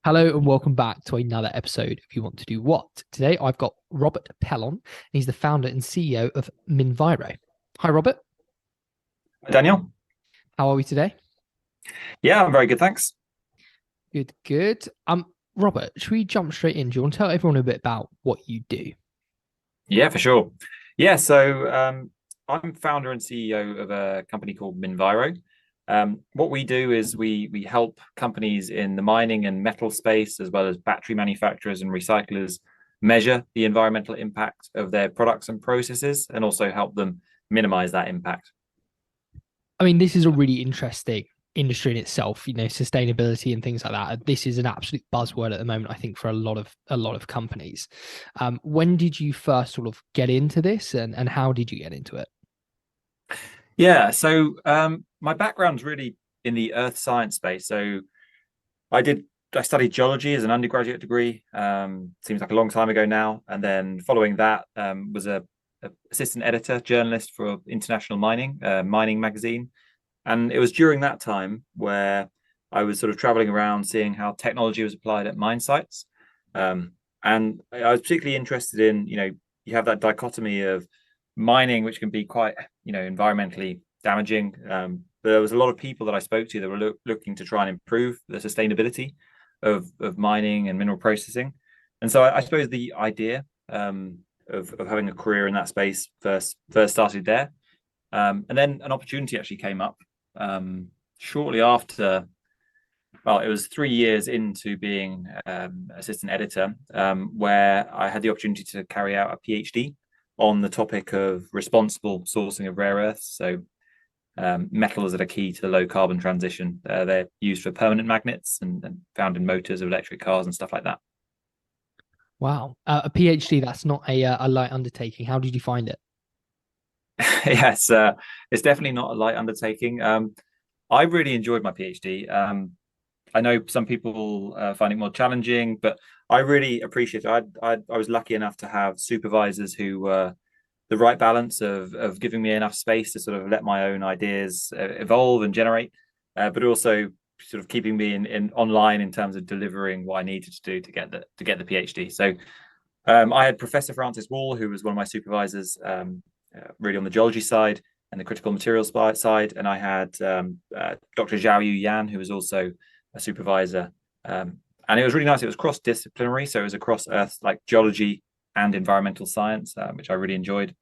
Hello and welcome back to another episode of You Want to Do What. Today I've got Robert Pell on, and he's the founder and CEO of Minviro. Hi, Robert. Daniel? How are we today? Yeah, I'm very good, thanks. Good, good. Robert, should we jump straight in? Do you want to tell everyone a bit about what you do? Yeah, for sure. Yeah, so I'm founder and CEO of a company called Minviro. What we do is we help companies in the mining and metal space, as well as battery manufacturers and recyclers, measure the environmental impact of their products and processes, and also help them minimize that impact. I mean, this is a really interesting industry in itself, sustainability and things like that. This is an absolute buzzword at the moment, I think, for a lot of companies. When did you first sort of get into this and how did you get into it? Yeah, so my background's really in the earth science space. So I did I studied geology as an undergraduate degree. Seems like a long time ago now. And then following that, was a assistant editor, journalist for International Mining magazine. And it was during that time where I was sort of traveling around, seeing how technology was applied at mine sites. And I was particularly interested in, you have that dichotomy of mining, which can be quite, environmentally damaging. But there was a lot of people that I spoke to that were looking to try and improve the sustainability of mining and mineral processing. And so I suppose the idea of having a career in that space first started there. And then an opportunity actually came up shortly after. Well, it was 3 years into being assistant editor, where I had the opportunity to carry out a PhD on the topic of responsible sourcing of rare earths. So metals that are key to the low carbon transition. They're used for permanent magnets and found in motors of electric cars and stuff like that. Wow. A PhD, that's not a light undertaking. How did you find it? Yeah, it's definitely not a light undertaking. I really enjoyed my PhD. I know some people find it more challenging, but I really appreciate it. I was lucky enough to have supervisors who were the right balance of giving me enough space to sort of let my own ideas evolve and generate, but also sort of keeping me in online in terms of delivering what I needed to do to get the PhD. So I had Professor Francis Wall, who was one of my supervisors, really on the geology side and the critical materials side, and I had Dr. Zhao Yu Yan, who was also a supervisor. And it was really nice. It was cross-disciplinary, so it was across Earth, like geology and environmental science, which I really enjoyed.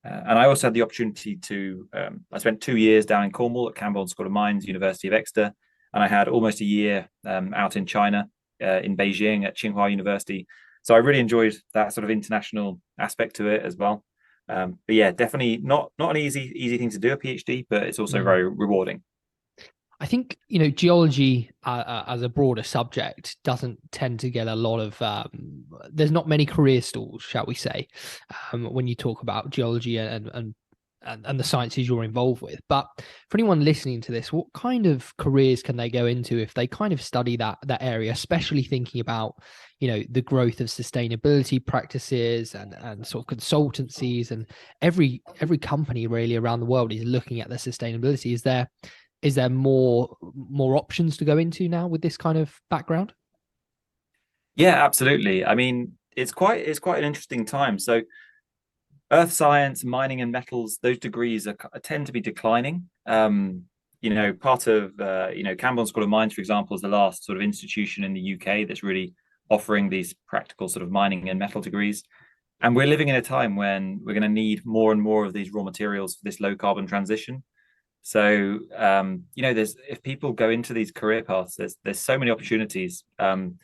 And I also had the opportunity to, I spent 2 years down in Cornwall at Camborne School of Mines, University of Exeter, and I had almost a year out in China, in Beijing at Tsinghua University. So I really enjoyed that sort of international aspect to it as well. But yeah, definitely not an easy thing to do, a PhD, but it's also Mm. very rewarding. I think geology as a broader subject doesn't tend to get a lot of. There's not many career stalls, shall we say, when you talk about geology and the sciences you're involved with. But for anyone listening to this, what kind of careers can they go into if they kind of study that area, especially thinking about the growth of sustainability practices and sort of consultancies, and every company really around the world is looking at the sustainability. Is there more options to go into now with this kind of background? Yeah, absolutely. I mean, it's quite an interesting time. So earth science, mining and metals, those degrees tend to be declining. Part of Camborne School of Mines, for example, is the last sort of institution in the UK that's really offering these practical sort of mining and metal degrees. And we're living in a time when we're going to need more and more of these raw materials for this low carbon transition. So there's if people go into these career paths, there's so many opportunities. And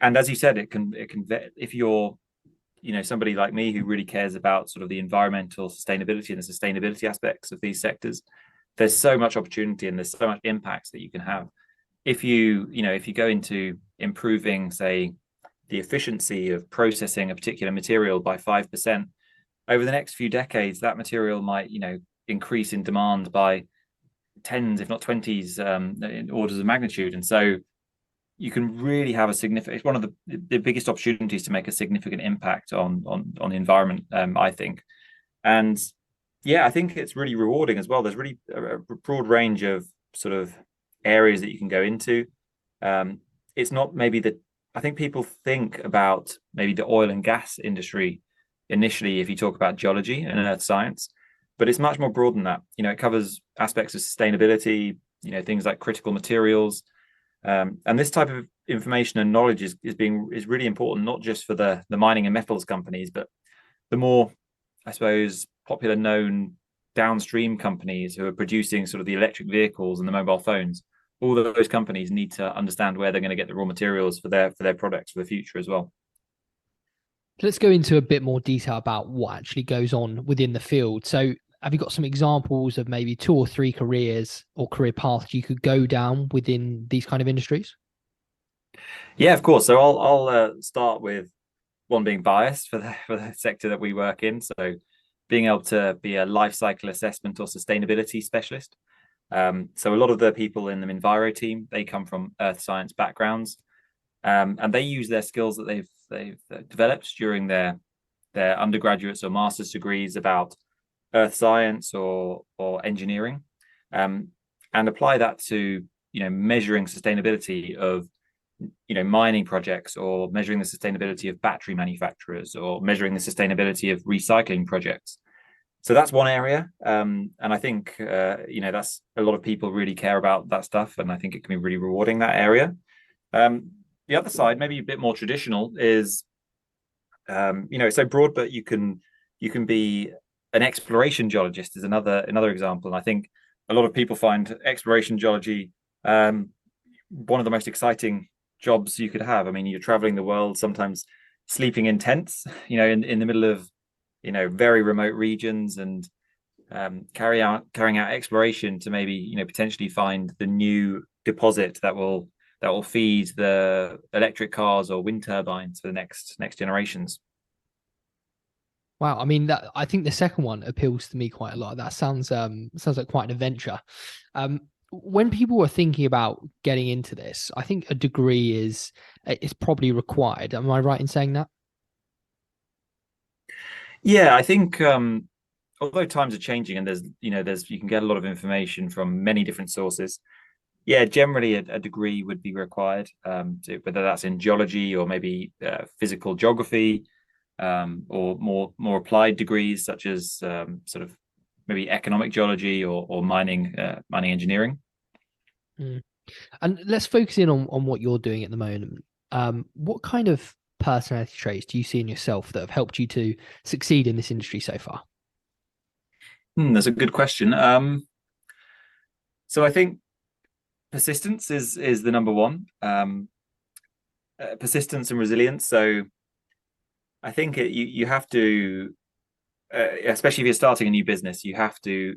as you said, it can if you're somebody like me who really cares about sort of the environmental sustainability and the sustainability aspects of these sectors, there's so much opportunity and there's so much impact that you can have if you go into improving, say, the efficiency of processing a particular material by 5% over the next few decades. That material might increase in demand by tens, if not twenties, in orders of magnitude. And so you can really have a significant. It's one of the biggest opportunities to make a significant impact on the environment, I think. And yeah, I think it's really rewarding as well. There's really a broad range of sort of areas that you can go into. Um, it's not maybe the I think people think about maybe the oil and gas industry initially if you talk about geology and earth science, but it's much more broad than that. It covers aspects of sustainability, things like critical materials, and this type of information and knowledge is really important, not just for the mining and metals companies, but the more, I suppose, popular known downstream companies who are producing sort of the electric vehicles and the mobile phones. All of those companies need to understand where they're going to get the raw materials for their products for the future as well. Let's go into a bit more detail about what actually goes on within the field. So, have you got some examples of maybe 2 or 3 careers or career paths you could go down within these kind of industries? Yeah, of course. So I'll start with one being biased for the sector that we work in. So being able to be a life cycle assessment or sustainability specialist. So a lot of the people in the Minviro team, they come from earth science backgrounds, and they use their skills that they've developed during their undergraduates or master's degrees about earth science or engineering, and apply that to measuring sustainability of mining projects, or measuring the sustainability of battery manufacturers, or measuring the sustainability of recycling projects. So that's one area, and I think that's a lot of people really care about that stuff, and I think it can be really rewarding, that area. The other side, maybe a bit more traditional, is it's so broad, but you can be an exploration geologist is another example. And I think a lot of people find exploration geology one of the most exciting jobs you could have. I mean, you're traveling the world, sometimes sleeping in tents, in the middle of very remote regions, and carrying out exploration to maybe potentially find the new deposit that will feed the electric cars or wind turbines for the next generations. Wow, I mean I think the second one appeals to me quite a lot. That sounds like quite an adventure. When people were thinking about getting into this, I think a degree is probably required. Am I right in saying that? Yeah, I think although times are changing and there's you can get a lot of information from many different sources. Yeah, generally a degree would be required, whether that's in geology or maybe physical geography, or more applied degrees such as sort of maybe economic geology or mining engineering. Mm. And let's focus in on what you're doing at the moment. What kind of personality traits do you see in yourself that have helped you to succeed in this industry so far? That's a good question. So I think persistence is the number one. Persistence and resilience. So I think you have to, especially if you're starting a new business, you have to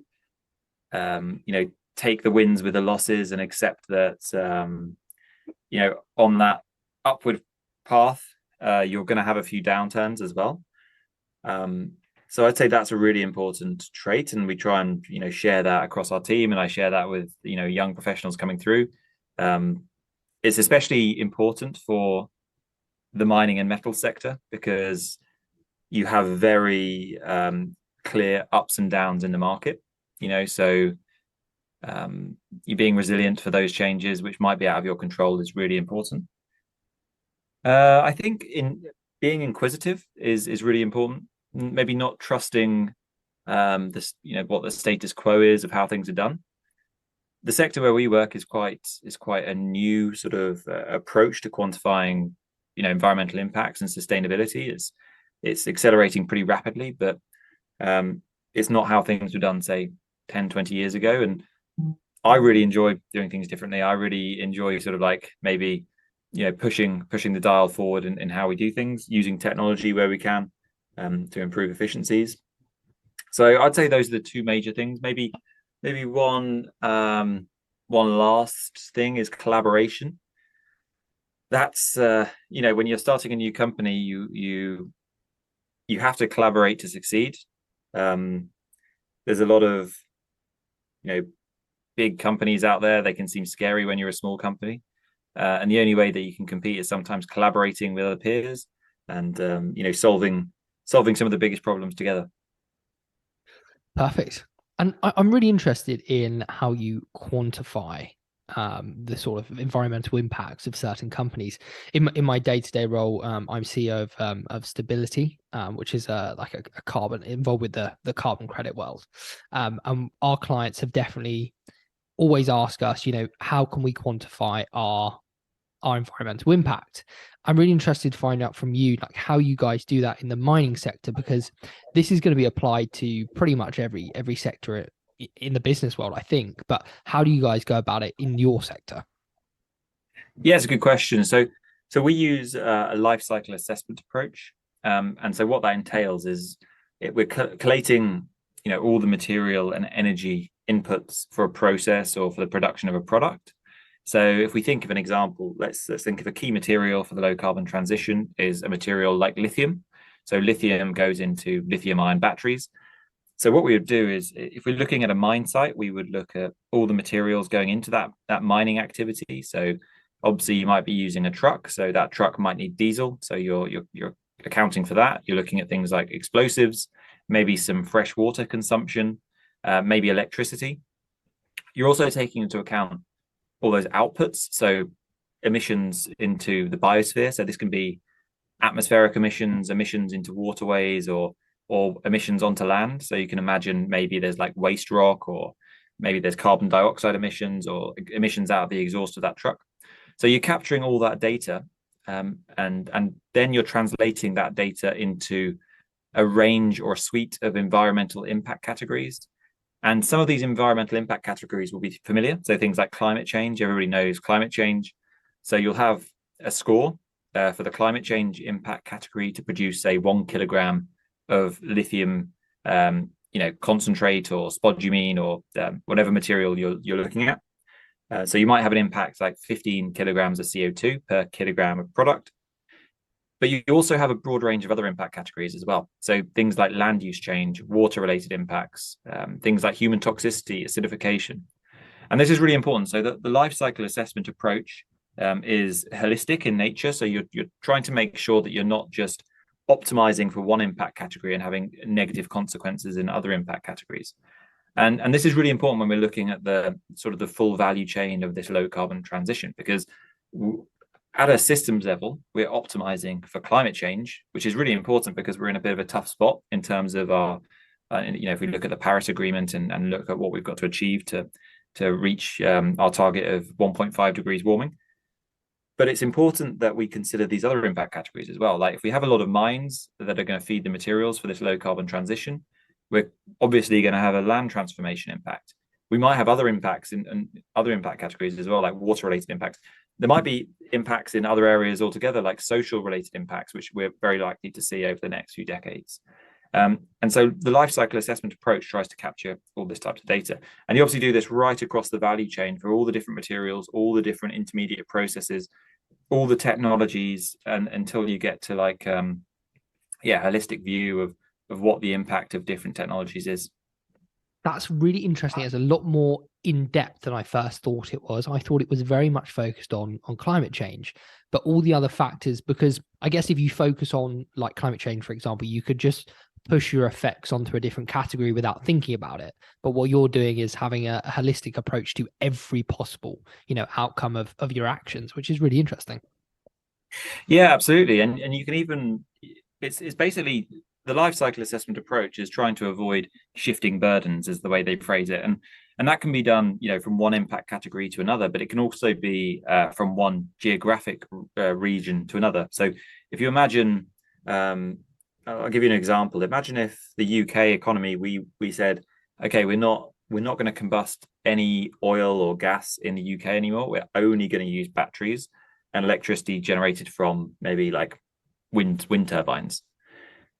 take the wins with the losses and accept that on that upward path you're going to have a few downturns as well. So I'd say that's a really important trait, and we try and share that across our team, and I share that with young professionals coming through. It's especially important for the mining and metal sector because you have very clear ups and downs in the market. So you being resilient for those changes, which might be out of your control, is really important. I think in being inquisitive is really important. Maybe not trusting this, what the status quo is of how things are done. The sector where we work is quite a new sort of approach to quantifying, environmental impacts and sustainability. It's accelerating pretty rapidly, but it's not how things were done, say, 10, 20 years ago. And I really enjoy doing things differently. I really enjoy sort of like maybe, pushing the dial forward in how we do things, using technology where we can to improve efficiencies. So I'd say those are the two major things. Maybe one last thing is collaboration. That's when you're starting a new company, you have to collaborate to succeed. There's a lot of big companies out there. They can seem scary when you're a small company, and the only way that you can compete is sometimes collaborating with other peers and solving some of the biggest problems together. Perfect. And I'm really interested in how you quantify the sort of environmental impacts of certain companies. In my day-to-day role, I'm CEO of Stability, which is like a carbon involved with the carbon credit world. And our clients have definitely always asked us, how can we quantify our environmental impact? I'm really interested to find out from you, like how you guys do that in the mining sector, because this is going to be applied to pretty much every sector in the business world, I think. But how do you guys go about it in your sector? Yeah, it's a good question. So we use a life cycle assessment approach, and so what that entails is we're collating, all the material and energy inputs for a process or for the production of a product. So if we think of an example, let's think of a key material for the low carbon transition is a material like lithium. So lithium goes into lithium ion batteries. So what we would do is, if we're looking at a mine site, we would look at all the materials going into that mining activity. So obviously you might be using a truck, so that truck might need diesel. So you're accounting for that. You're looking at things like explosives, maybe some fresh water consumption, maybe electricity. You're also taking into account all those outputs, so emissions into the biosphere. So this can be atmospheric emissions, emissions into waterways, or emissions onto land. So you can imagine maybe there's like waste rock, or maybe there's carbon dioxide emissions or emissions out of the exhaust of that truck. So you're capturing all that data, and then you're translating that data into a range or a suite of environmental impact categories. And some of these environmental impact categories will be familiar. So things like climate change, everybody knows climate change. So you'll have a score for the climate change impact category to produce, say, 1 kilogram of lithium, concentrate or spodumene or whatever material you're looking at. So you might have an impact like 15 kilograms of CO2 per kilogram of product. But you also have a broad range of other impact categories as well. So things like land use change, water-related impacts, things like human toxicity, acidification. And this is really important. So the life cycle assessment approach is holistic in nature. So you're trying to make sure that you're not just optimizing for one impact category and having negative consequences in other impact categories. And this is really important when we're looking at the sort of the full value chain of this low carbon transition, because at a systems level, we're optimizing for climate change, which is really important because we're in a bit of a tough spot in terms of our, if we look at the Paris Agreement and look at what we've got to achieve to reach our target of 1.5 degrees warming. But it's important that we consider these other impact categories as well. Like if we have a lot of mines that are going to feed the materials for this low carbon transition, we're obviously going to have a land transformation impact. We might have other impacts in other impact categories as well, like water related impacts. There might be impacts in other areas altogether, like social related impacts, which we're very likely to see over the next few decades. And so the life cycle assessment approach tries to capture all this type of data. And you obviously do this right across the value chain for all the different materials, all the different intermediate processes, all the technologies, and until you get to like, holistic view of what the impact of different technologies is. That's really interesting. It's a lot more in depth than I first thought it was. I thought it was very much focused on climate change, but all the other factors, because I guess if you focus on like climate change, for example, you could just push your effects onto a different category without thinking about it. But what you're doing is having a holistic approach to every possible, outcome of your actions, which is really interesting. Yeah, absolutely. And you can even, it's basically the life cycle assessment approach is trying to avoid shifting burdens, is the way they phrase it. And that can be done, from one impact category to another, but it can also be from one geographic region to another. So if you imagine, I'll give you an example. Imagine if the UK economy, we said, okay, we're not going to combust any oil or gas in the UK anymore. We're only going to use batteries and electricity generated from maybe like wind turbines.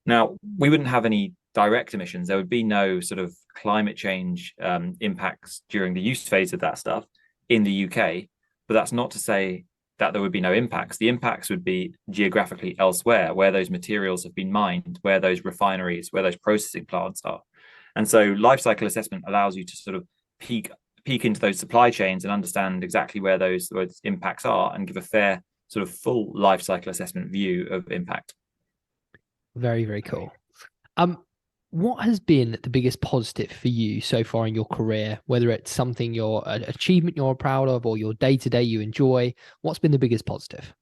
Now, we wouldn't have any direct emissions. There would be no sort of climate change impacts during the use phase of that stuff in the UK. But that's not to say that there would be no impacts. The impacts would be geographically elsewhere, where those materials have been mined, where those refineries, where those processing plants are. And so life cycle assessment allows you to sort of peek into those supply chains and understand exactly where those impacts are and give a fair sort of full life cycle assessment view of impact. Very, very cool. What has been the biggest positive for you so far in your career, whether it's something you're an achievement you're proud of or your day to day you enjoy? What's been the biggest positive?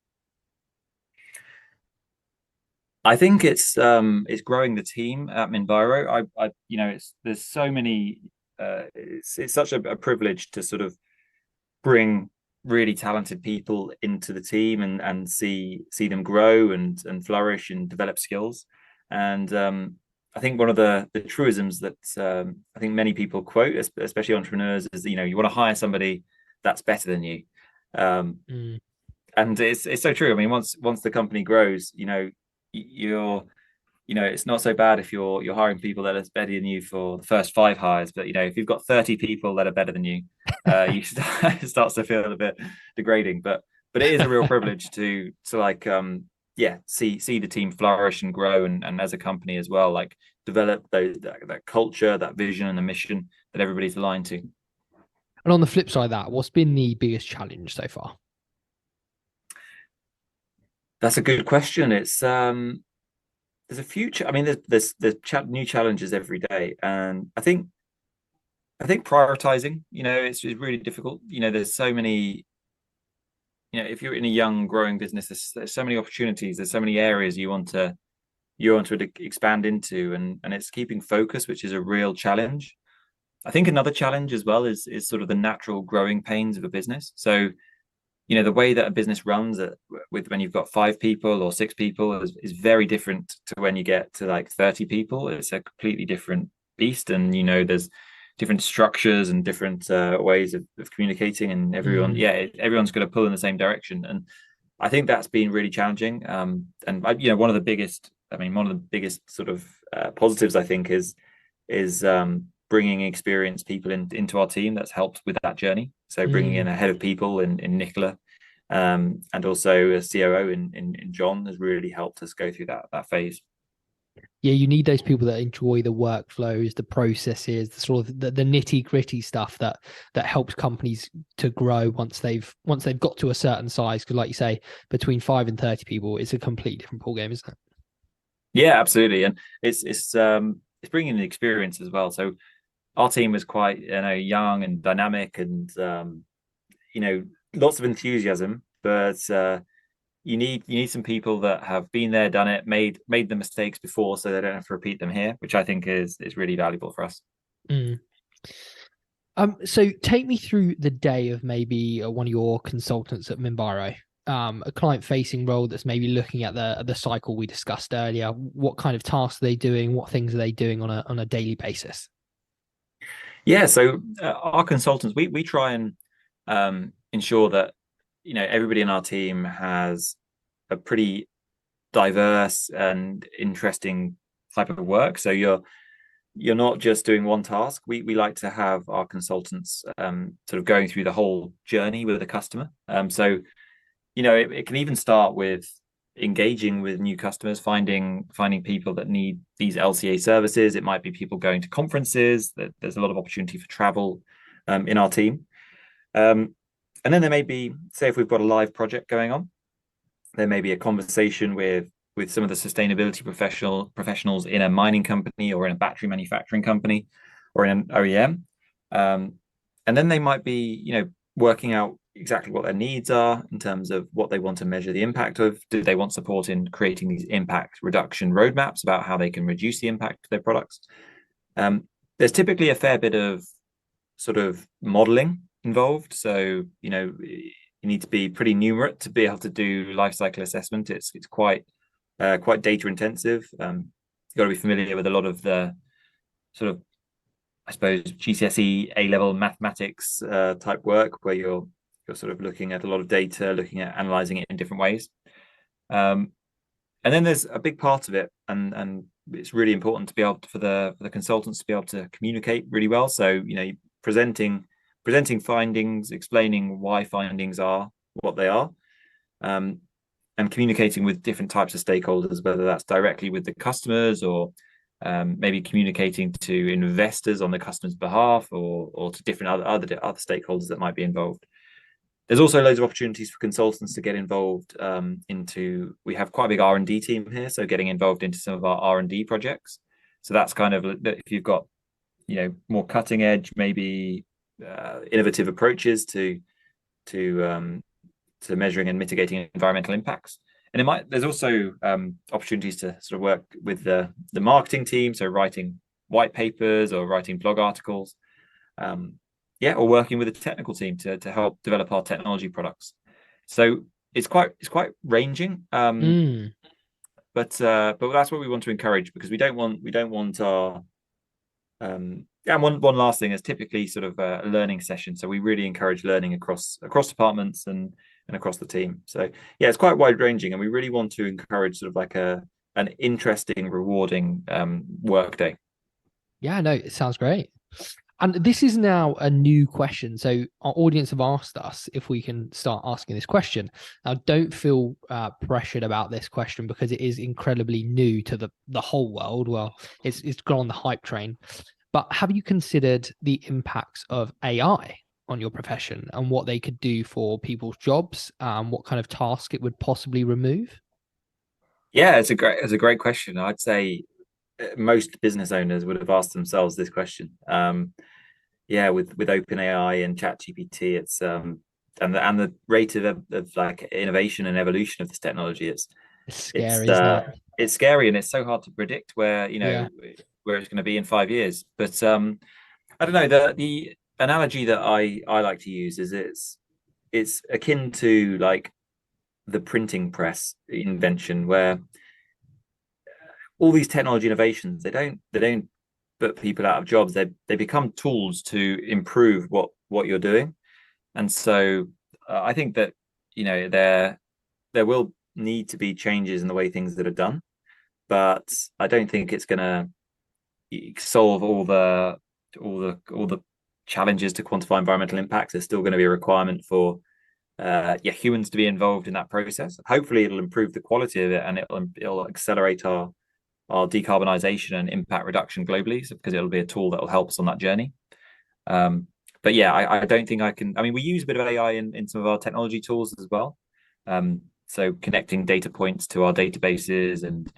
I think it's growing the team at Minviro. It's there's so many. It's such a privilege to sort of bring really talented people into the team and see them grow and flourish and develop skills. And I think one of the truisms that I think many people quote, especially entrepreneurs, is you want to hire somebody that's better than you. Um, Mm. and it's so true. I mean, once the company grows, you're it's not so bad if you're hiring people that are better than you for the first five hires, but if you've got 30 people that are better than you, you start, it starts to feel a bit degrading. But it is a real privilege to like see the team flourish and grow, and as a company as well, like develop that culture, that vision, and the mission that everybody's aligned to. And on the flip side of that, what's been the biggest challenge so far? That's a good question. It's there's a future. I mean, there's new challenges every day, and I think prioritizing, it's really difficult. There's so many, if you're in a young growing business, there's so many opportunities, there's so many areas you want to expand into, and it's keeping focus, which is a real challenge. I think another challenge as well is sort of the natural growing pains of a business. So, the way that a business runs with when you've got five people or six people is very different to when you get to like 30 people. It's a completely different beast. And, there's different structures and different ways of communicating, and Mm. everyone's got to pull in the same direction. And I think that's been really challenging. One of the biggest sort of positives, I think, is bringing experienced people into our team. That's helped with that journey. So bringing in Mm. a head of people in Nicola, and also a COO in John has really helped us go through that phase. Yeah, you need those people that enjoy the workflows, the processes, the sort of the nitty gritty stuff that helps companies to grow once they've got to a certain size. Because, like you say, between 5 and 30 people, it's a completely different ballgame, isn't it? Yeah, absolutely, and it's bringing the experience as well. So our team was quite young and dynamic, and you know lots of enthusiasm, but you need some people that have been there, done it, made the mistakes before, so they don't have to repeat them here, which I think is really valuable for us. Mm. So take me through the day of maybe one of your consultants at Minbiro, a client-facing role that's maybe looking at the cycle we discussed earlier. What kind of tasks are they doing? What things are they doing on a daily basis? Yeah, so our consultants, we try and ensure that everybody in our team has a pretty diverse and interesting type of work. So you're not just doing one task. We like to have our consultants sort of going through the whole journey with the customer. So it can even start with engaging with new customers, finding people that need these LCA services. It might be people going to conferences. There's a lot of opportunity for travel in our team. And then there may be, say, if we've got a live project going on, there may be a conversation with some of the sustainability professionals in a mining company or in a battery manufacturing company or in an OEM. And then they might be, working out exactly what their needs are in terms of what they want to measure the impact of. Do they want support in creating these impact reduction roadmaps about how they can reduce the impact of their products? There's typically a fair bit of sort of modeling involved. So, you need to be pretty numerate to be able to do life cycle assessment. It's quite data intensive. You've got to be familiar with a lot of the sort of, I suppose, GCSE A-level mathematics type work where you're sort of looking at a lot of data, looking at analyzing it in different ways. And then there's a big part of it, and it's really important to be able for the consultants to be able to communicate really well. So presenting findings, explaining why findings are what they are, and communicating with different types of stakeholders, whether that's directly with the customers or maybe communicating to investors on the customer's behalf, or to different other stakeholders that might be involved. There's also loads of opportunities for consultants to get involved into. We have quite a big R&D team here, so getting involved into some of our R&D projects. So that's kind of if you've got, more cutting edge, maybe innovative approaches to to measuring and mitigating environmental impacts. And there's also opportunities to sort of work with the marketing team, so writing white papers or writing blog articles, or working with the technical team to help develop our technology products. So it's quite ranging, Mm. but that's what we want to encourage, because we don't want our and one last thing is typically sort of a learning session. So we really encourage learning across departments and across the team. So yeah, it's quite wide ranging, and we really want to encourage sort of like an interesting, rewarding work day. Yeah, no, it sounds great. And this is now a new question. So our audience have asked us if we can start asking this question. Now, don't feel pressured about this question because it is incredibly new to the whole world. Well, it's gone on the hype train. But have you considered the impacts of AI on your profession and what they could do for people's jobs? What kind of task it would possibly remove? Yeah, it's a great question. I'd say most business owners would have asked themselves this question. Yeah, with OpenAI and ChatGPT, it's and the rate of like innovation and evolution of this technology, It's it's scary, isn't it? it's scary, and it's so hard to predict Yeah. where it's going to be in 5 years. But I don't know, the analogy that I like to use is it's akin to like the printing press invention, where all these technology innovations, they don't put people out of jobs. They become tools to improve what you're doing. And so I think that there will need to be changes in the way things that are done, but I don't think it's going to solve all the challenges to quantify environmental impacts. There's still going to be a requirement for humans to be involved in that process. Hopefully, it'll improve the quality of it, and it'll accelerate our decarbonisation and impact reduction globally, because it'll be a tool that will help us on that journey. But yeah, I don't think I can. I mean, we use a bit of AI in some of our technology tools as well. So connecting data points to our databases, and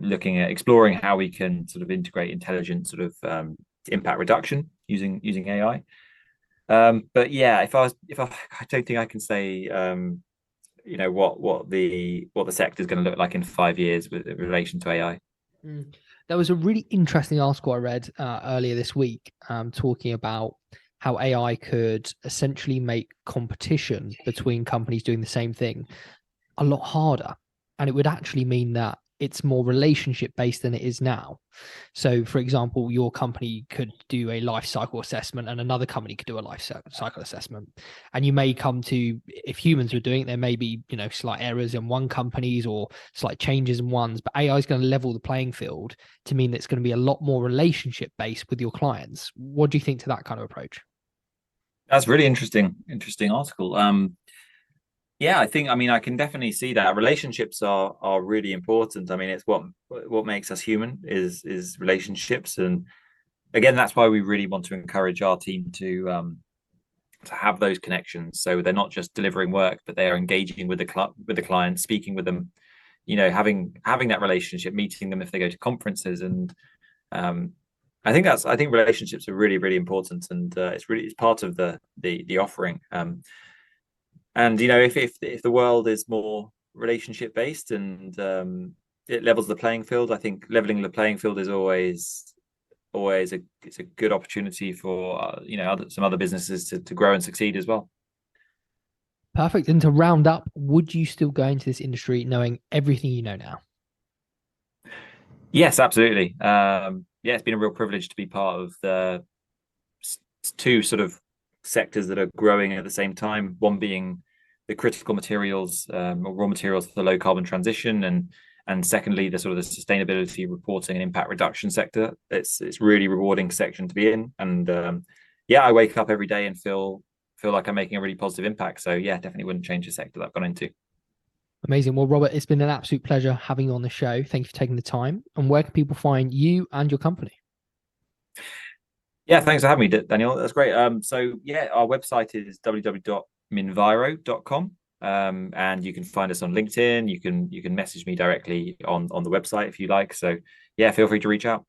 looking at exploring how we can sort of integrate intelligent sort of impact reduction using AI. But yeah, I don't think I can say what the sector is going to look like in 5 years with relation to AI. Mm. There was a really interesting article I read earlier this week talking about how AI could essentially make competition between companies doing the same thing a lot harder. And it would actually mean that it's more relationship based than it is now. So, for example, your company could do a life cycle assessment and another company could do a life cycle assessment. And you may come to, if humans were doing it, there may be, slight errors in one company's or slight changes in one's, but AI is going to level the playing field to mean that it's going to be a lot more relationship based with your clients. What do you think to that kind of approach? That's really interesting article. Yeah, I mean, I can definitely see that relationships are really important. I mean, it's what makes us human is relationships, and again, that's why we really want to encourage our team to have those connections. So they're not just delivering work, but they are engaging with the client, speaking with them, having that relationship, meeting them if they go to conferences, and um, I think relationships are really really important, and it's part of the offering. And if the world is more relationship based, and it levels the playing field, I think leveling the playing field is always it's a good opportunity for some other businesses to grow and succeed as well. Perfect. And to round up, would you still go into this industry knowing everything you know now? Yes, absolutely. Yeah, it's been a real privilege to be part of the two sort of sectors that are growing at the same time. One being the critical materials, or raw materials for the low carbon transition, and secondly the sort of the sustainability reporting and impact reduction sector. It's really rewarding section to be in, and yeah, I wake up every day and feel like I'm making a really positive impact. So yeah, definitely wouldn't change the sector that I've gone into. Amazing. Well, Robert, it's been an absolute pleasure having you on the show. Thank you for taking the time. And where can people find you and your company? Yeah, thanks for having me, Daniel. That's great. So yeah, our website is www.minviro.com. And you can find us on LinkedIn. You can message me directly on the website if you like. So yeah, feel free to reach out.